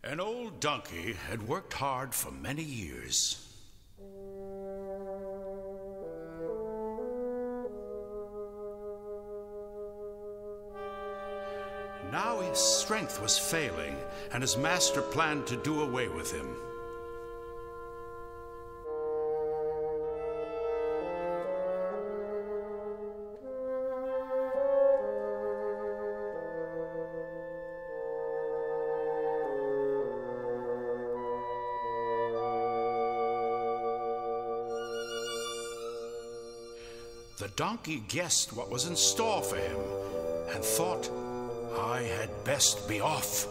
An old donkey had worked hard for many years. Now his strength was failing, and his master planned to do away with him. The donkey guessed what was in store for him and thought, I had best be off.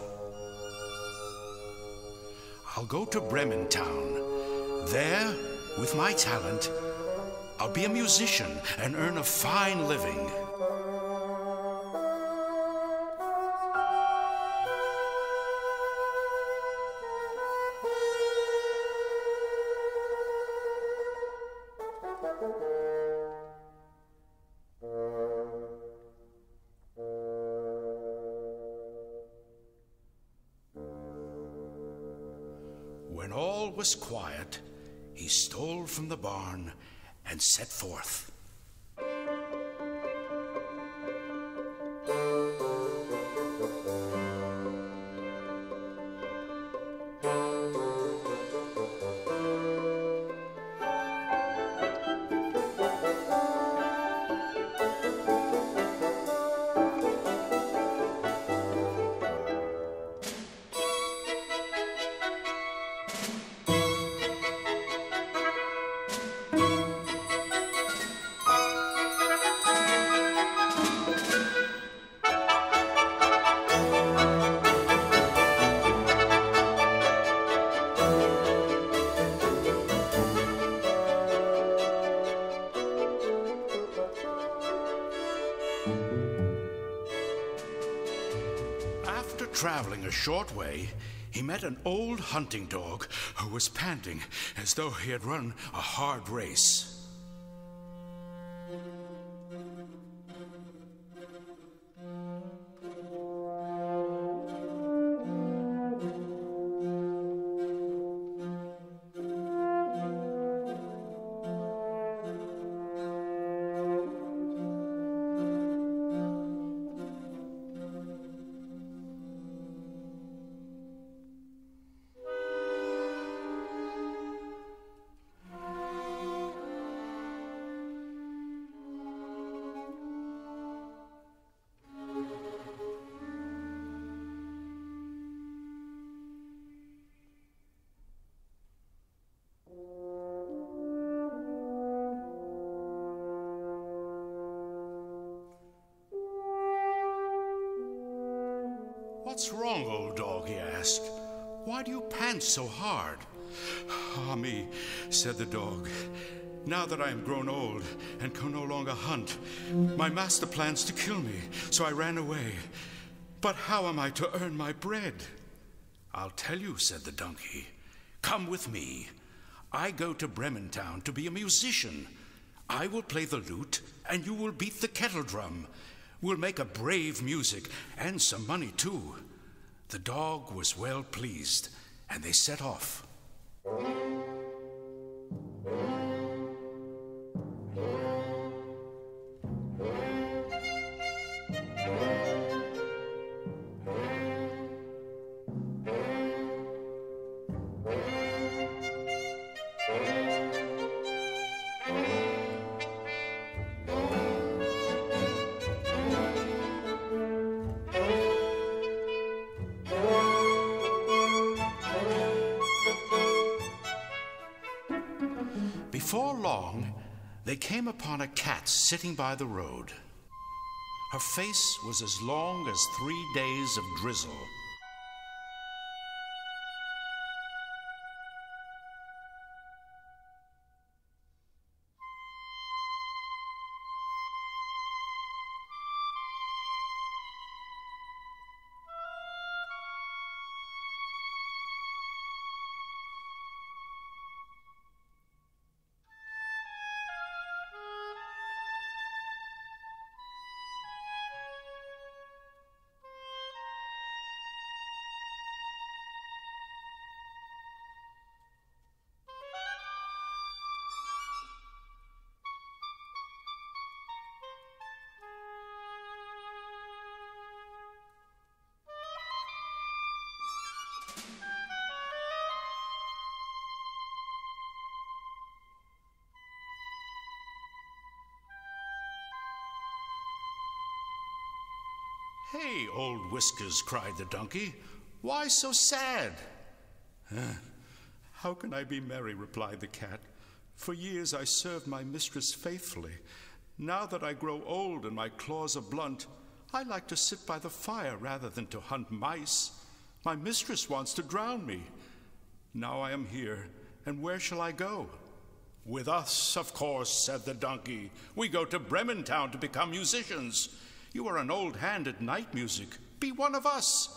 I'll go to Bremen town. There, with my talent, I'll be a musician and earn a fine living. When all was quiet, he stole from the barn and set forth. After traveling a short way, he met an old hunting dog who was panting as though he had run a hard race. "What's wrong, old dog?" he asked. "Why do you pant so hard?" "Ah, me," said the dog. Now that I am grown old and can no longer hunt, my master plans to kill me, so I ran away. But how am I to earn my bread?" "I'll tell you," said the donkey. "Come with me. I go to Bremen town to be a musician. I will play the lute, and you will beat the kettle drum. We'll make a brave music, and some money too." The dog was well pleased, and they set off. Before long, they came upon a cat sitting by the road. Her face was as long as 3 days of drizzle. "Hey, old Whiskers," cried the donkey, "why so sad?" "How can I be merry?" replied the cat. "For years I served my mistress faithfully. Now that I grow old and my claws are blunt, I like to sit by the fire rather than to hunt mice. My mistress wants to drown me. Now I am here, and where shall I go?" "With us, of course," said the donkey. "We go to Bremen town to become musicians. You are an old hand at night music. Be one of us."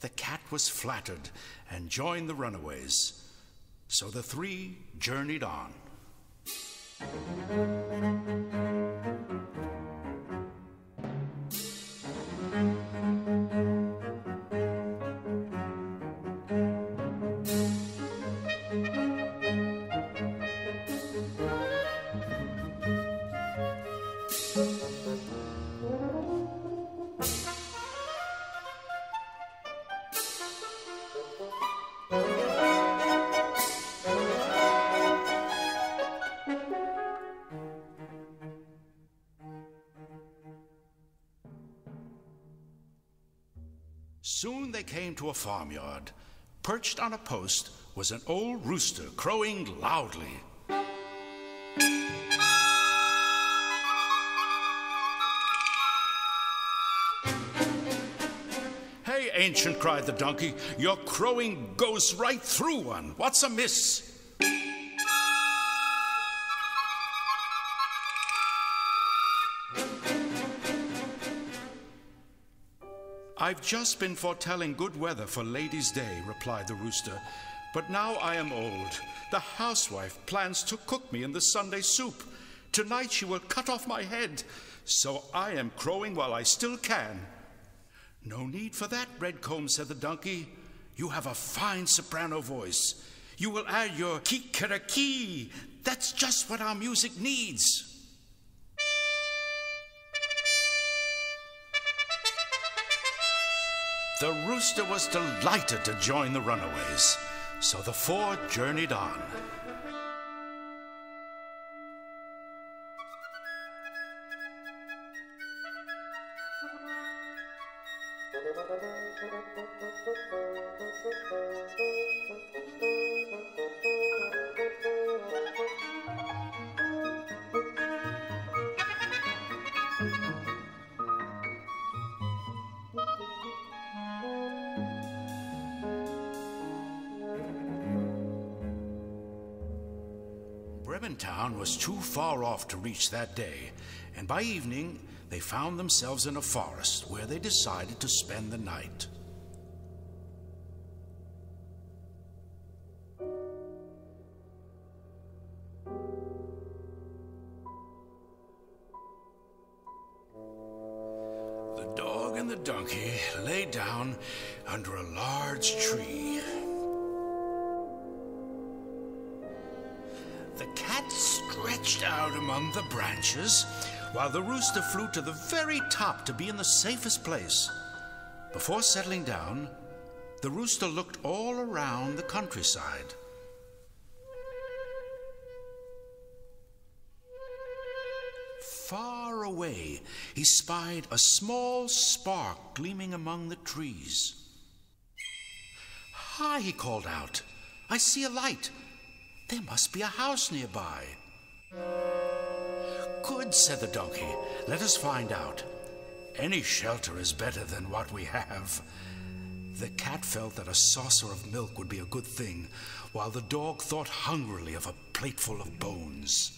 The cat was flattered and joined the runaways. So the three journeyed on. Soon they came to a farmyard. Perched on a post was an old rooster crowing loudly. "Hey, ancient," cried the donkey, "your crowing goes right through one. What's amiss?" "I've just been foretelling good weather for Ladies' Day," replied the rooster. "But now I am old. The housewife plans to cook me in the Sunday soup. Tonight she will cut off my head, so I am crowing while I still can." "No need for that, Redcomb," said the donkey. "You have a fine soprano voice. You will add your kikeriki. That's just what our music needs." The rooster was delighted to join the runaways, so the four journeyed on. Bremen town was too far off to reach that day, and by evening they found themselves in a forest where they decided to spend the night. The dog and the donkey lay down under a large tree. The cat stretched out among the branches, while the rooster flew to the very top to be in the safest place. Before settling down, the rooster looked all around the countryside. Far away, he spied a small spark gleaming among the trees. "Hi," he called out. "I see a light. There must be a house nearby." "Good," said the donkey. "Let us find out. Any shelter is better than what we have." The cat felt that a saucer of milk would be a good thing, while the dog thought hungrily of a plateful of bones.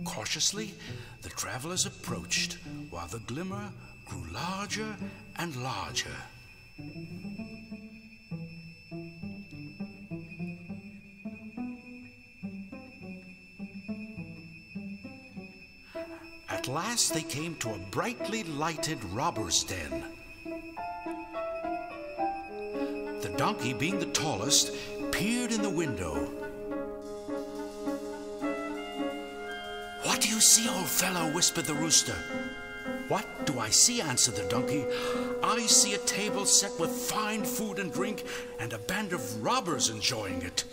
Cautiously, the travelers approached, while the glimmer grew larger and larger. At last they came to a brightly lighted robber's den. The donkey, being the tallest, peered in the window. "What do you see, old fellow?" whispered the rooster. "What do I see?" answered the donkey. "I see a table set with fine food and drink, and a band of robbers enjoying it."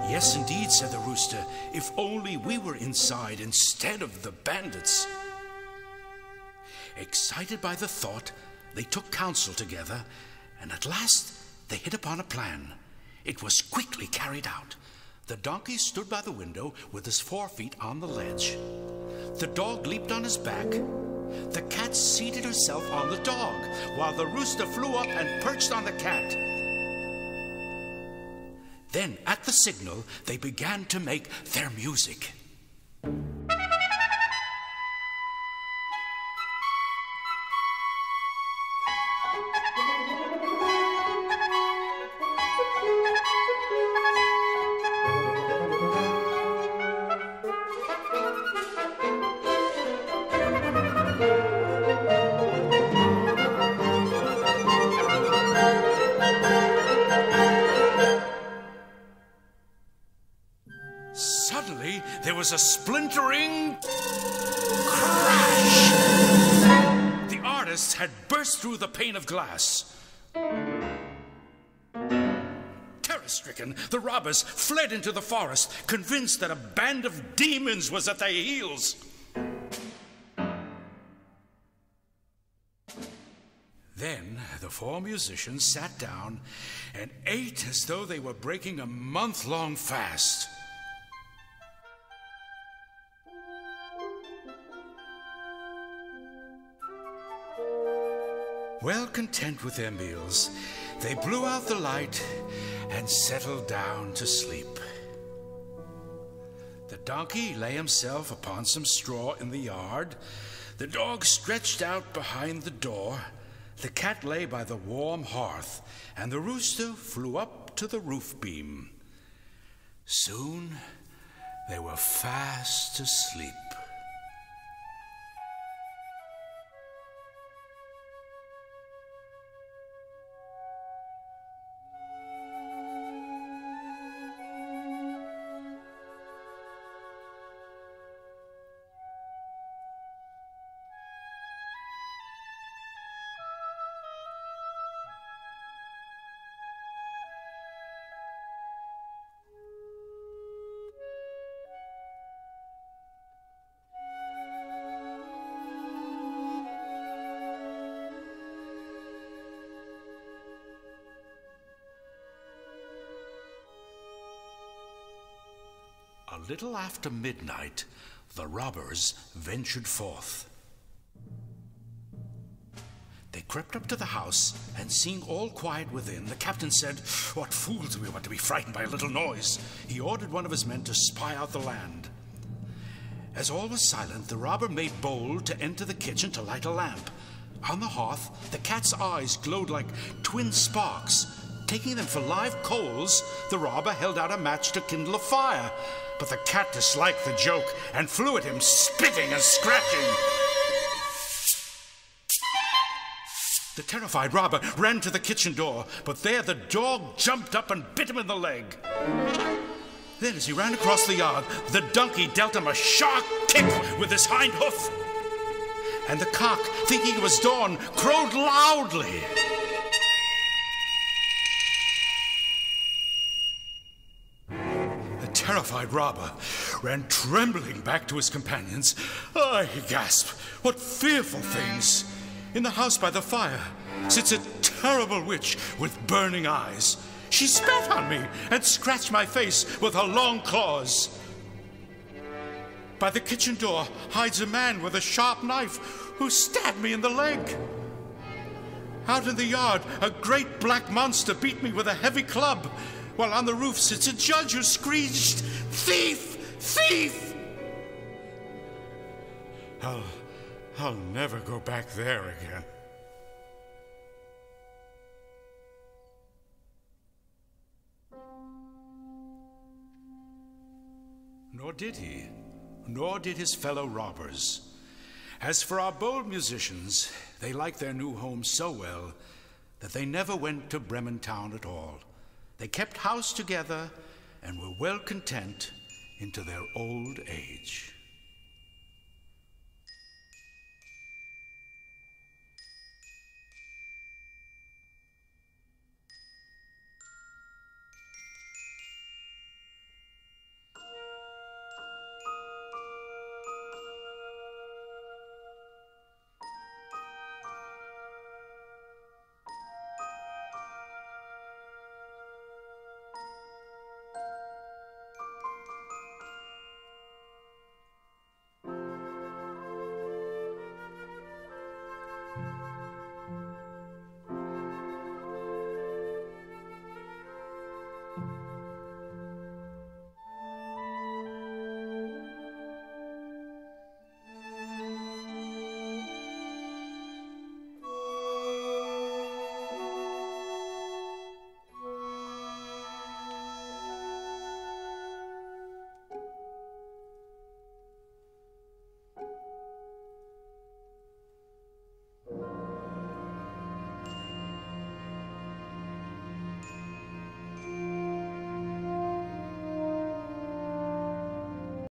"Yes, indeed," said the rooster. "If only we were inside instead of the bandits." Excited by the thought, they took counsel together, and at last they hit upon a plan. It was quickly carried out. The donkey stood by the window with his forefeet on the ledge. The dog leaped on his back. The cat seated herself on the dog, while the rooster flew up and perched on the cat. Then, at the signal, they began to make their music. Suddenly, there was a splintering crash. The artists had burst through the pane of glass. Terror-stricken, the robbers fled into the forest, convinced that a band of demons was at their heels. Then the four musicians sat down and ate as though they were breaking a month-long fast. Well content with their meals, they blew out the light and settled down to sleep. The donkey lay himself upon some straw in the yard. The dog stretched out behind the door. The cat lay by the warm hearth, and the rooster flew up to the roof beam. Soon they were fast asleep. A little after midnight, the robbers ventured forth. They crept up to the house, and seeing all quiet within, the captain said, "What fools we were to be frightened by a little noise." He ordered one of his men to spy out the land. As all was silent, the robber made bold to enter the kitchen to light a lamp. On the hearth, the cat's eyes glowed like twin sparks. Taking them for live coals, the robber held out a match to kindle a fire. But the cat disliked the joke and flew at him, spitting and scratching. The terrified robber ran to the kitchen door, but there the dog jumped up and bit him in the leg. Then, as he ran across the yard, the donkey dealt him a sharp kick with his hind hoof. And the cock, thinking it was dawn, crowed loudly. The terrified robber ran trembling back to his companions. "Ah," he gasped, "what fearful things! In the house by the fire sits a terrible witch with burning eyes. She spat on me and scratched my face with her long claws. By the kitchen door hides a man with a sharp knife who stabbed me in the leg. Out in the yard, a great black monster beat me with a heavy club, while on the roof sits a judge who screeched, 'Thief! Thief!' I'll never go back there again." Nor did he, nor did his fellow robbers. As for our bold musicians, they liked their new home so well that they never went to Bremen town at all. They kept house together and were well content into their old age.